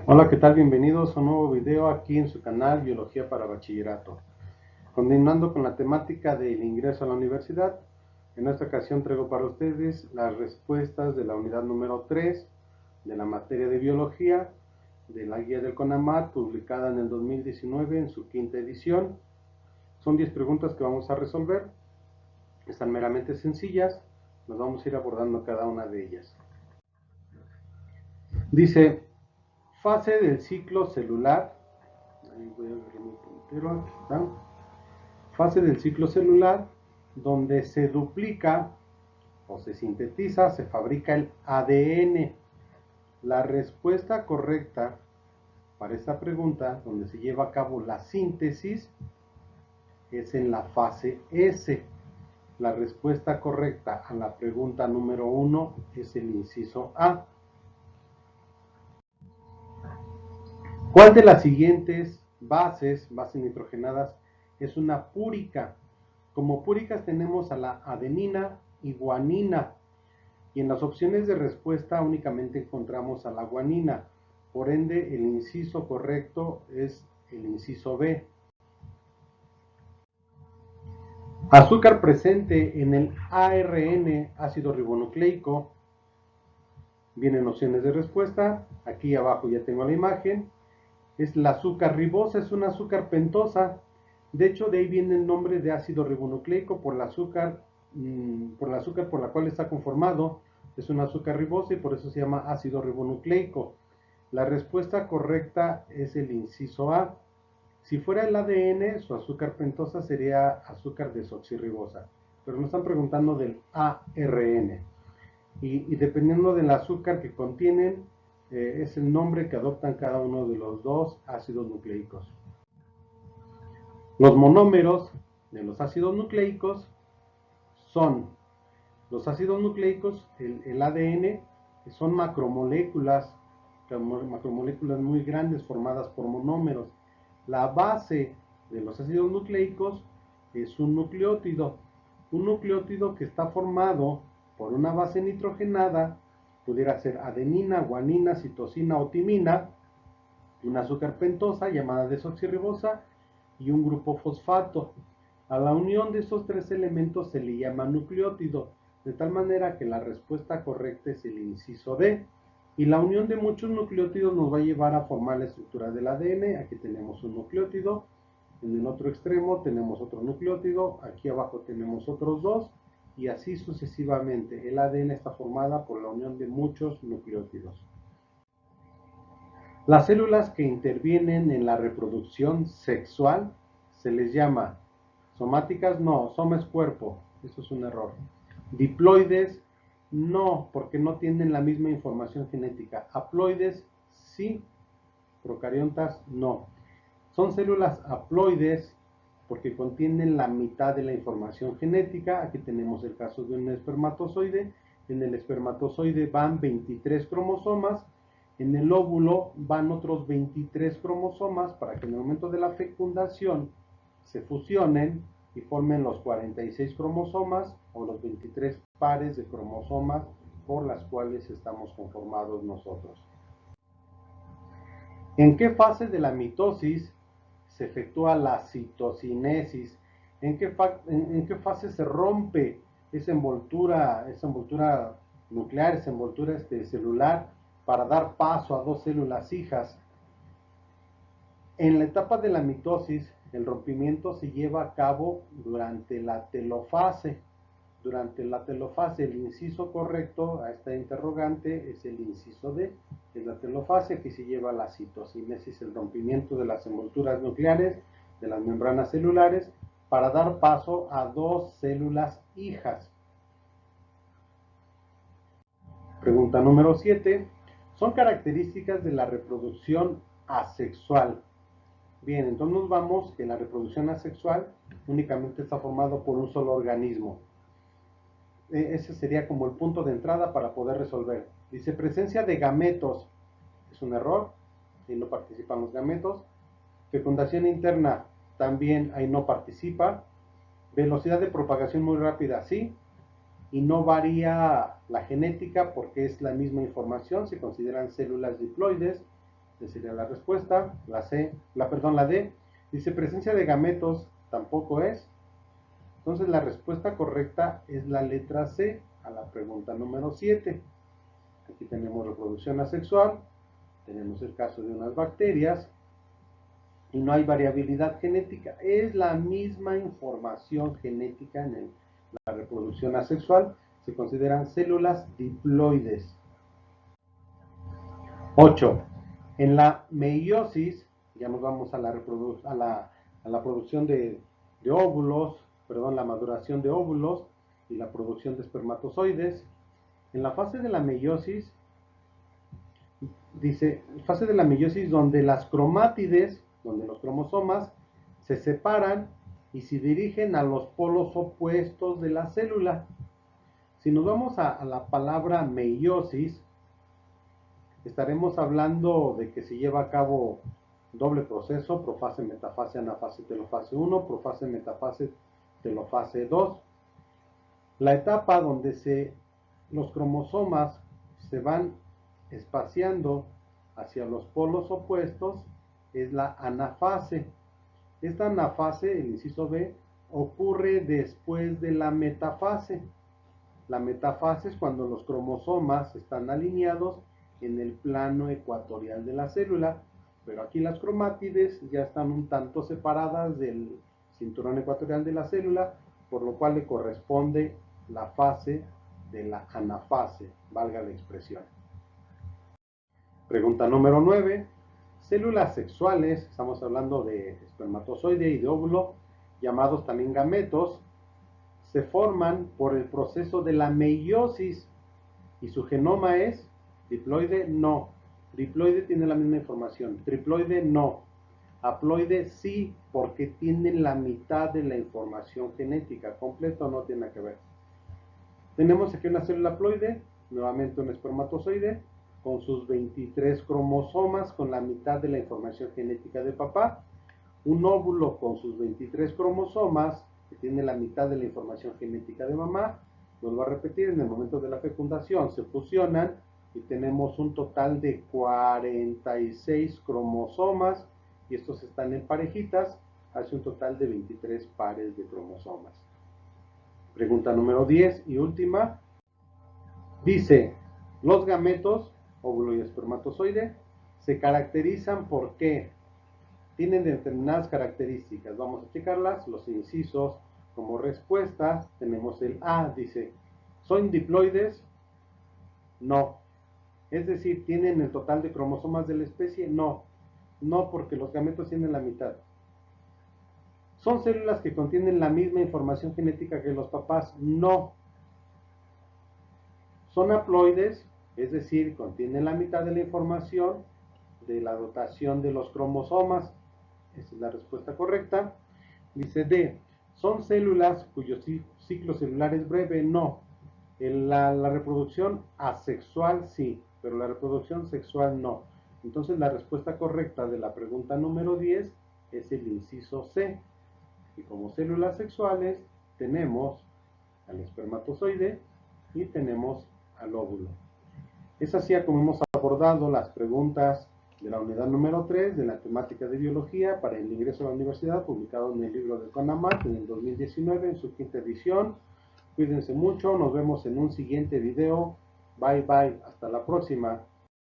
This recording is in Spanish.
Hola, ¿qué tal? Bienvenidos a un nuevo video aquí en su canal Biología para Bachillerato. Continuando con la temática del ingreso a la universidad, en esta ocasión traigo para ustedes las respuestas de la unidad número 3 de la materia de Biología de la guía del CONAMAT, publicada en el 2019 en su quinta edición. Son 10 preguntas que vamos a resolver. Están meramente sencillas, nos vamos a ir abordando cada una de ellas. Dice, fase del ciclo celular. Ahí voy a agarrar mi puntero, aquí está. Fase del ciclo celular donde se duplica o se sintetiza, se fabrica el ADN. La respuesta correcta para esta pregunta, donde se lleva a cabo la síntesis, es en la fase S. La respuesta correcta a la pregunta número 1 es el inciso A. ¿Cuál de las siguientes bases nitrogenadas, es una púrica? Como púricas tenemos a la adenina y guanina, y en las opciones de respuesta únicamente encontramos a la guanina. Por ende, el inciso correcto es el inciso B. Azúcar presente en el ARN, ácido ribonucleico. Vienen opciones de respuesta. Aquí abajo ya tengo la imagen. Es la azúcar ribosa, es una azúcar pentosa. De hecho, de ahí viene el nombre de ácido ribonucleico por el azúcar por la cual está conformado. Es una azúcar ribosa y por eso se llama ácido ribonucleico. La respuesta correcta es el inciso A. Si fuera el ADN, su azúcar pentosa sería azúcar desoxirribosa, pero nos están preguntando del ARN. Y dependiendo del azúcar que contienen, es el nombre que adoptan cada uno de los dos ácidos nucleicos. Los monómeros de los ácidos nucleicos son los ácidos nucleicos, el ADN, son macromoléculas muy grandes formadas por monómeros. La base de los ácidos nucleicos es un nucleótido que está formado por una base nitrogenada, pudiera ser adenina, guanina, citosina o timina, una azúcar pentosa llamada desoxirribosa y un grupo fosfato. A la unión de estos tres elementos se le llama nucleótido, de tal manera que la respuesta correcta es el inciso D. Y la unión de muchos nucleótidos nos va a llevar a formar la estructura del ADN. Aquí tenemos un nucleótido, en el otro extremo tenemos otro nucleótido, aquí abajo tenemos otros dos, y así sucesivamente. El ADN está formada por la unión de muchos nucleótidos. Las células que intervienen en la reproducción sexual se les llama somáticas, no, soma es cuerpo, eso es un error. Diploides, no, porque no tienen la misma información genética. Haploides, sí, procariontas, no. Son células haploides porque contienen la mitad de la información genética. Aquí tenemos el caso de un espermatozoide. En el espermatozoide van 23 cromosomas. En el óvulo van otros 23 cromosomas para que en el momento de la fecundación se fusionen y formen los 46 cromosomas o los 23 pares de cromosomas por las cuales estamos conformados nosotros. ¿En qué fase de la mitosis se efectúa la citocinesis? ¿En qué fase se rompe esa envoltura nuclear, esa envoltura celular, para dar paso a dos células hijas? En la etapa de la mitosis, el rompimiento se lleva a cabo durante la telofase. Durante la telofase, el inciso correcto a esta interrogante es el inciso D. En la telofase aquí se lleva la citocinesis, el rompimiento de las envolturas nucleares, de las membranas celulares, para dar paso a dos células hijas. Pregunta número 7. Son características de la reproducción asexual. Bien, entonces nos vamos que la reproducción asexual únicamente está formado por un solo organismo. Ese sería como el punto de entrada para poder resolver. Dice presencia de gametos, es un error, ahí no participan los gametos. Fecundación interna, también ahí no participa. Velocidad de propagación muy rápida, sí, y no varía la genética porque es la misma información, se consideran células diploides. Esa sería la respuesta. La D, dice presencia de gametos, tampoco es. Entonces la respuesta correcta es la letra C a la pregunta número 7. Aquí tenemos reproducción asexual, tenemos el caso de unas bacterias y no hay variabilidad genética. Es la misma información genética en la reproducción asexual. Se consideran células diploides. 8. En la meiosis, ya nos vamos a la producción de óvulos, la maduración de óvulos y la producción de espermatozoides. En la fase de la meiosis, dice, fase de la meiosis donde las cromátides, donde los cromosomas se separan y se dirigen a los polos opuestos de la célula. Si nos vamos a la palabra meiosis, estaremos hablando de que se lleva a cabo doble proceso, profase, metafase, anafase, telofase 1, profase, metafase, telofase 2. La etapa donde los cromosomas se van espaciando hacia los polos opuestos es la anafase. Esta anafase, el inciso B, ocurre después de la metafase. La metafase es cuando los cromosomas están alineados en el plano ecuatorial de la célula, pero aquí las cromátides ya están un tanto separadas del cinturón ecuatorial de la célula, por lo cual le corresponde la fase de la anafase, valga la expresión. Pregunta número 9. Células sexuales, estamos hablando de espermatozoide y de óvulo, llamados también gametos, se forman por el proceso de la meiosis y su genoma es diploide, no. Diploide tiene la misma información, triploide no. Haploide sí, porque tienen la mitad de la información genética, completo no tiene que ver. Tenemos aquí una célula haploide, nuevamente un espermatozoide, con sus 23 cromosomas, con la mitad de la información genética de papá. Un óvulo con sus 23 cromosomas, que tiene la mitad de la información genética de mamá. Vuelvo a repetir, en el momento de la fecundación se fusionan y tenemos un total de 46 cromosomas, y estos están en parejitas, hace un total de 23 pares de cromosomas. Pregunta número 10 y última. Dice, los gametos, óvulo y espermatozoide, se caracterizan por qué. Tienen determinadas características. Vamos a checarlas. Los incisos como respuesta. Tenemos el A, dice, ¿son diploides? No. Es decir, ¿tienen el total de cromosomas de la especie? No. No, porque los gametos tienen la mitad. ¿Son células que contienen la misma información genética que los papás? No. Son haploides, es decir, contienen la mitad de la información de la dotación de los cromosomas. Esa es la respuesta correcta. Dice D, ¿son células cuyo ciclo celular es breve? No. La reproducción asexual sí, pero la reproducción sexual no. Entonces la respuesta correcta de la pregunta número 10 es el inciso C. Y como células sexuales tenemos al espermatozoide y tenemos al óvulo. Es así como hemos abordado las preguntas de la unidad número 3 de la temática de biología para el ingreso a la universidad, publicado en el libro de CONAMAT en el 2019 en su 5ª edición. Cuídense mucho, nos vemos en un siguiente video. Bye bye, hasta la próxima.